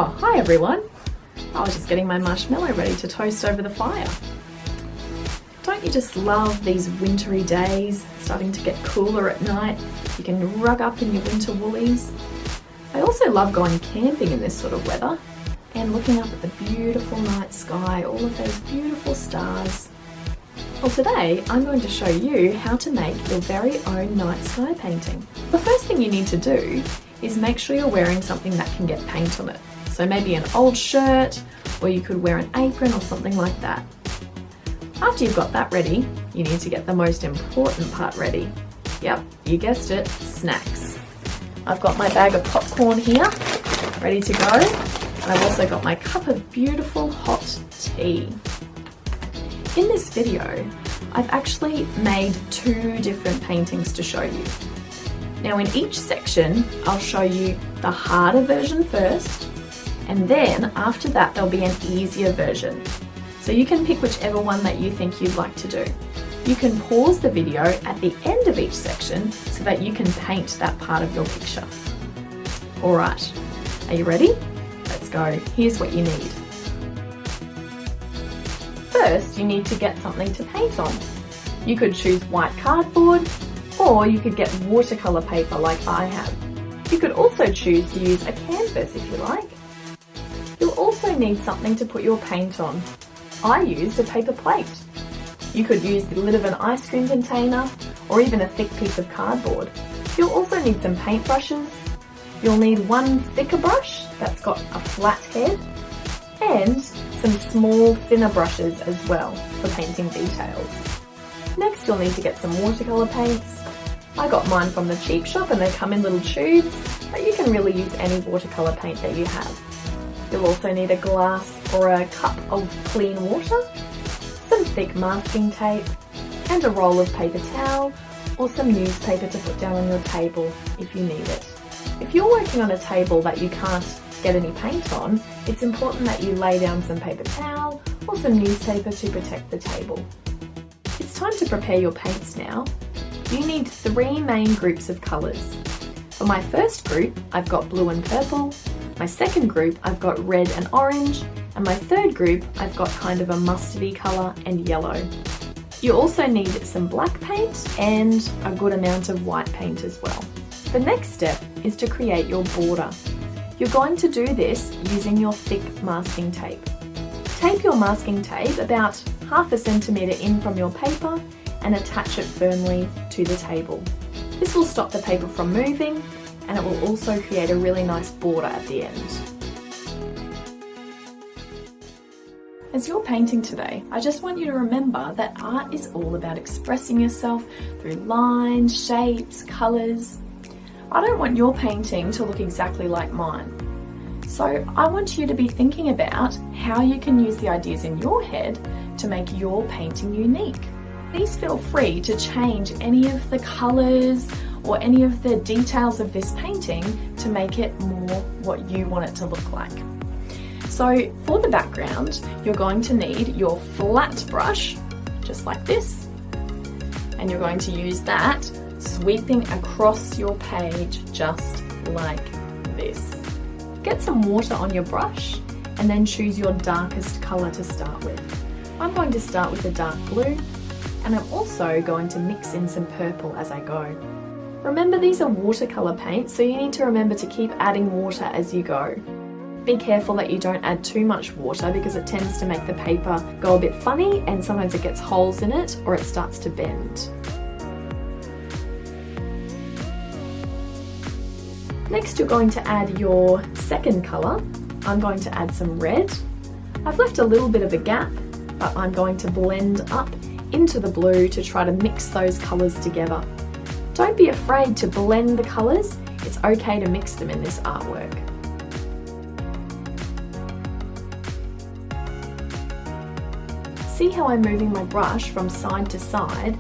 Oh, hi everyone. I was just getting my marshmallow ready to toast over the fire. Don't you just love these wintry days, starting to get cooler at night? You can rug up in your winter woolies. I also love going camping in this sort of weather and looking up at the beautiful night sky, all of those beautiful stars. Well, today I'm going to show you how to make your very own night sky painting. The first thing you need to do is make sure you're wearing something that can get paint on it. So maybe an old shirt, or you could wear an apron or something like that. After you've got that ready, you need to get the most important part ready. Yep, you guessed it, snacks. I've got my bag of popcorn here, ready to go. And I've also got my cup of beautiful hot tea. In this video, I've actually made two different paintings to show you. Now in each section, I'll show you the harder version first, and then after that there'll be an easier version. So you can pick whichever one that you think you'd like to do. You can pause the video at the end of each section so that you can paint that part of your picture. Alright, are you ready? Let's go. Here's what you need. First, you need to get something to paint on. You could choose white cardboard, or you could get watercolour paper like I have. You could also choose to use a canvas if you like. You'll also need something to put your paint on. I used a paper plate. You could use the lid of an ice cream container, or even a thick piece of cardboard. You'll also need some paintbrushes. You'll need one thicker brush that's got a flat head, and some small thinner brushes as well for painting details. Next you'll need to get some watercolour paints. I got mine from the cheap shop and they come in little tubes, but you can really use any watercolour paint that you have. You'll also need a glass or a cup of clean water, some thick masking tape, and a roll of paper towel or some newspaper to put down on your table if you need it. If you're working on a table that you can't get any paint on, it's important that you lay down some paper towel or some newspaper to protect the table. It's time to prepare your paints now. You need three main groups of colours. For my first group, I've got blue and purple. My second group, I've got red and orange. And my third group, I've got kind of a mustardy colour and yellow. You also need some black paint and a good amount of white paint as well. The next step is to create your border. You're going to do this using your thick masking tape. Tape your masking tape about ½ centimetre in from your paper and attach it firmly to the table. This will stop the paper from moving, and it will also create a really nice border at the end. As you're painting today, I just want you to remember that art is all about expressing yourself through lines, shapes, colours. I don't want your painting to look exactly like mine. So I want you to be thinking about how you can use the ideas in your head to make your painting unique. Please feel free to change any of the colours or any of the details of this painting to make it more what you want it to look like. So for the background, you're going to need your flat brush, just like this, and you're going to use that sweeping across your page just like this. Get some water on your brush and then choose your darkest colour to start with. I'm going to start with a dark blue, and I'm also going to mix in some purple as I go. Remember, these are watercolour paints, so you need to remember to keep adding water as you go. Be careful that you don't add too much water because it tends to make the paper go a bit funny, and sometimes it gets holes in it or it starts to bend. Next you're going to add your second colour. I'm going to add some red. I've left a little bit of a gap, but I'm going to blend up into the blue to try to mix those colours together. Don't be afraid to blend the colours, it's okay to mix them in this artwork. See how I'm moving my brush from side to side?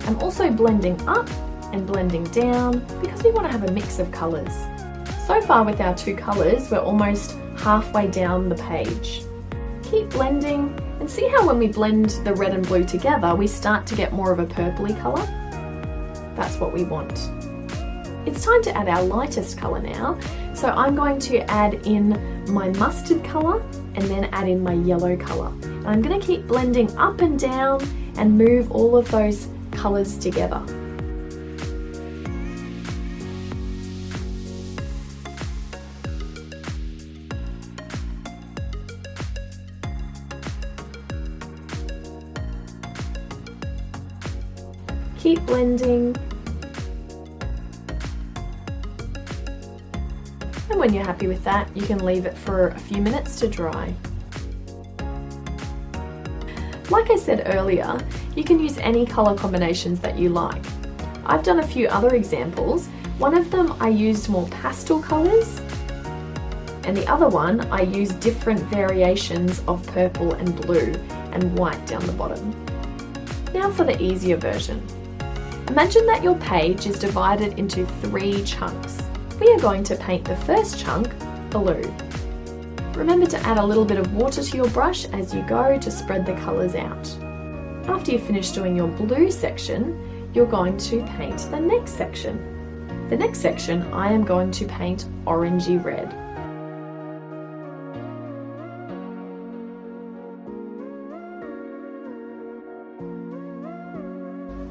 I'm also blending up and blending down because we want to have a mix of colours. So far with our two colours, we're almost halfway down the page. Keep blending and see how when we blend the red and blue together, we start to get more of a purpley colour? That's what we want. It's time to add our lightest colour now, so I'm going to add in my mustard colour and then add in my yellow colour. And I'm going to keep blending up and down and move all of those colours together. Keep blending. And when you're happy with that, you can leave it for a few minutes to dry. Like I said earlier, you can use any colour combinations that you like. I've done a few other examples. One of them I used more pastel colours, and the other one I used different variations of purple and blue and white down the bottom. Now for the easier version. Imagine that your page is divided into 3 chunks. We are going to paint the first chunk blue. Remember to add a little bit of water to your brush as you go to spread the colours out. After you finish doing your blue section, you're going to paint the next section. The next section I am going to paint orangey red.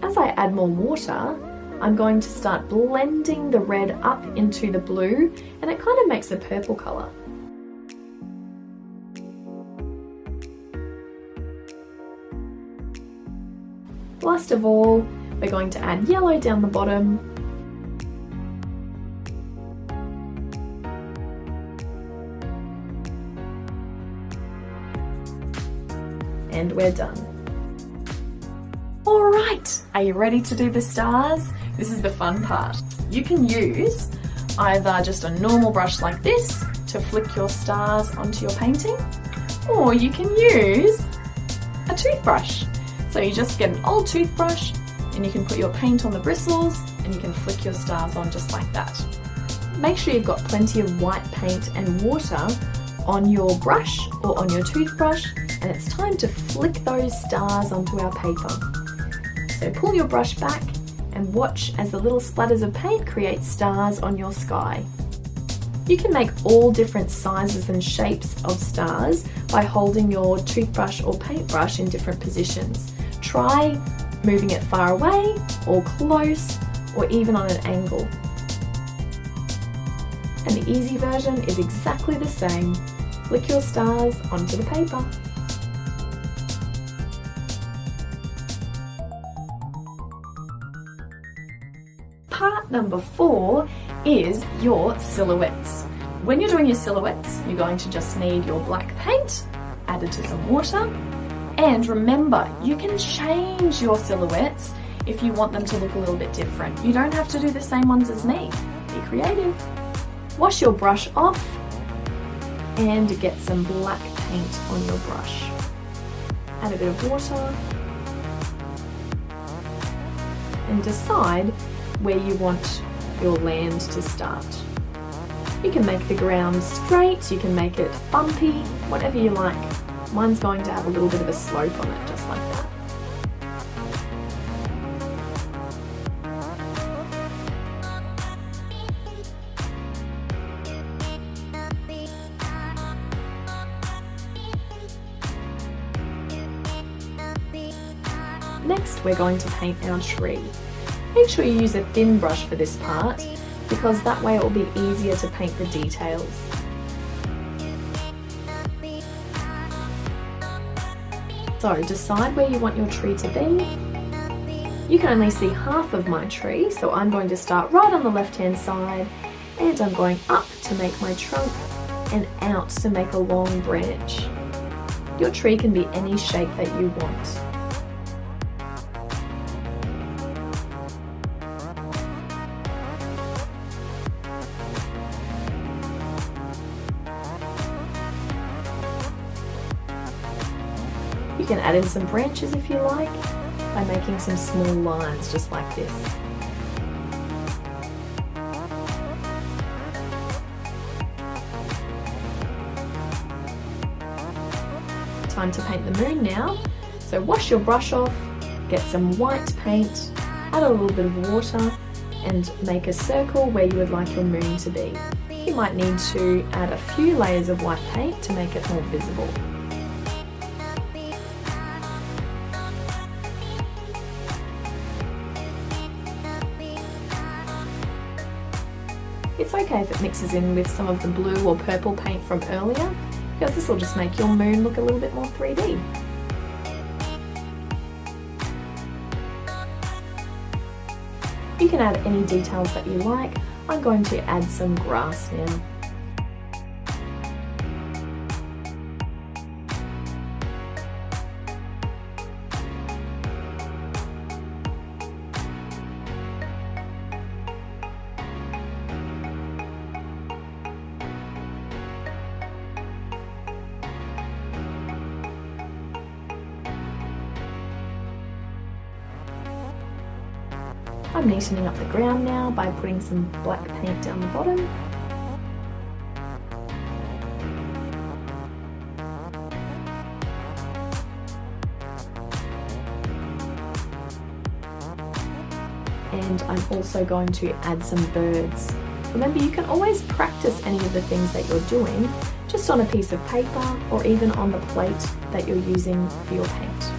As I add more water, I'm going to start blending the red up into the blue, and it kind of makes a purple colour. Last of all, we're going to add yellow down the bottom. And we're done. Alright, are you ready to do the stars? This is the fun part. You can use either just a normal brush like this to flick your stars onto your painting, or you can use a toothbrush. So you just get an old toothbrush and you can put your paint on the bristles and you can flick your stars on just like that. Make sure you've got plenty of white paint and water on your brush or on your toothbrush, and it's time to flick those stars onto our paper. So pull your brush back and watch as the little splatters of paint create stars on your sky. You can make all different sizes and shapes of stars by holding your toothbrush or paintbrush in different positions. Try moving it far away or close or even on an angle. And the easy version is exactly the same. Flick your stars onto the paper. Part number 4 is your silhouettes. When you're doing your silhouettes, you're going to just need your black paint added to some water. And remember, you can change your silhouettes if you want them to look a little bit different. You don't have to do the same ones as me. Be creative. Wash your brush off and get some black paint on your brush. Add a bit of water and decide where you want your land to start. You can make the ground straight, you can make it bumpy, whatever you like. Mine's going to have a little bit of a slope on it, just like that. Next, we're going to paint our tree. Make sure you use a thin brush for this part, because that way it will be easier to paint the details. So decide where you want your tree to be. You can only see half of my tree, so I'm going to start right on the left-hand side, and I'm going up to make my trunk and out to make a long branch. Your tree can be any shape that you want. You can add in some branches if you like, by making some small lines just like this. Time to paint the moon now. So wash your brush off, get some white paint, add a little bit of water, and make a circle where you would like your moon to be. you might need to add a few layers of white paint to make it more visible. It's okay if it mixes in with some of the blue or purple paint from earlier, because this will just make your moon look a little bit more 3D. You can add any details that you like. I'm going to add some grass now. I'm neatening up the ground now by putting some black paint down the bottom. And I'm also going to add some birds. Remember, you can always practice any of the things that you're doing just on a piece of paper or even on the plate that you're using for your paint.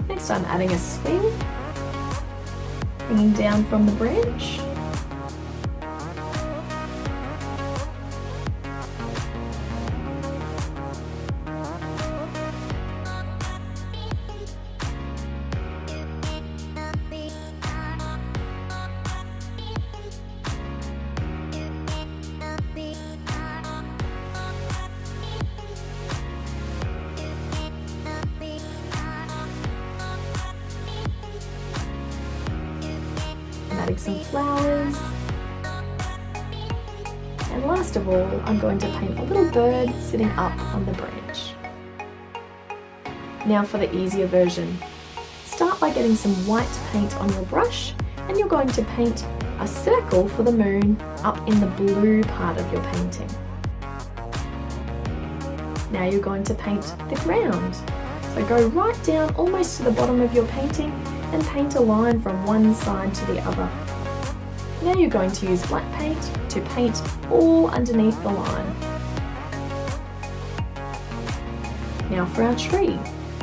Next, I'm adding a swing, hanging down from the branch. Adding some flowers, and last of all I'm going to paint a little bird sitting up on the branch. Now for the easier version. Start by getting some white paint on your brush, and you're going to paint a circle for the moon up in the blue part of your painting. Now you're going to paint the ground. So go right down almost to the bottom of your painting and paint a line from one side to the other. Now you're going to use black paint to paint all underneath the line. Now for our tree.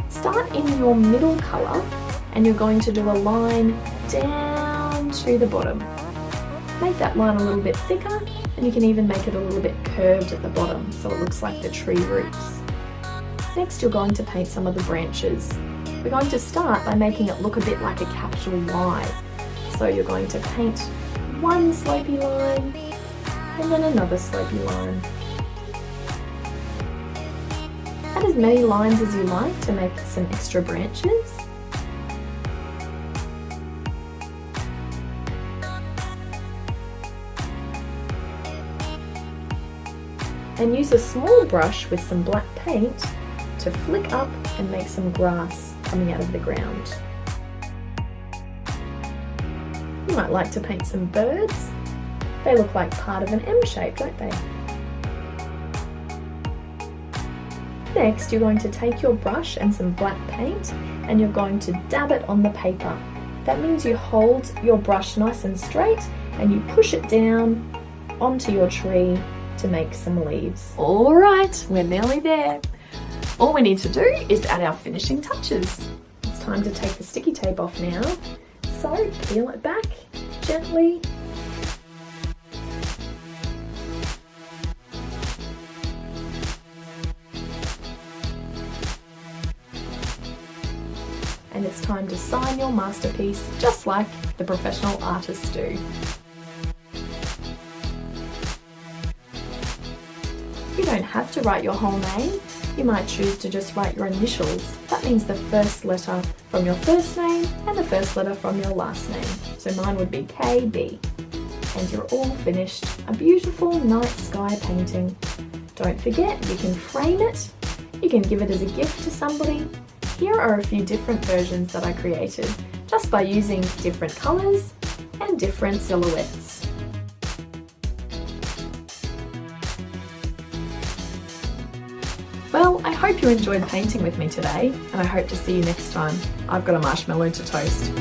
Start in your middle colour and you're going to do a line down to the bottom. Make that line a little bit thicker, and you can even make it a little bit curved at the bottom so it looks like the tree roots. Next you're going to paint some of the branches. We're going to start by making it look a bit like a capital Y. So you're going to paint one slopey line and then another slopey line. Add as many lines as you like to make some extra branches. And use a small brush with some black paint to flick up and make some grass coming out of the ground. You might like to paint some birds. They look like part of an M shape, don't they? Next, you're going to take your brush and some black paint and you're going to dab it on the paper. That means you hold your brush nice and straight and you push it down onto your tree to make some leaves. All right, we're nearly there. All we need to do is add our finishing touches. It's time to take the sticky tape off now. So peel it back gently. And it's time to sign your masterpiece just like the professional artists do. You don't have to write your whole name. You might choose to just write your initials. That means the first letter from your first name and the first letter from your last name. So mine would be KB. And you're all finished. A beautiful night sky painting. Don't forget, you can frame it. You can give it as a gift to somebody. Here are a few different versions that I created just by using different colours and different silhouettes. Well, I hope you enjoyed painting with me today, and I hope to see you next time. I've got a marshmallow to toast.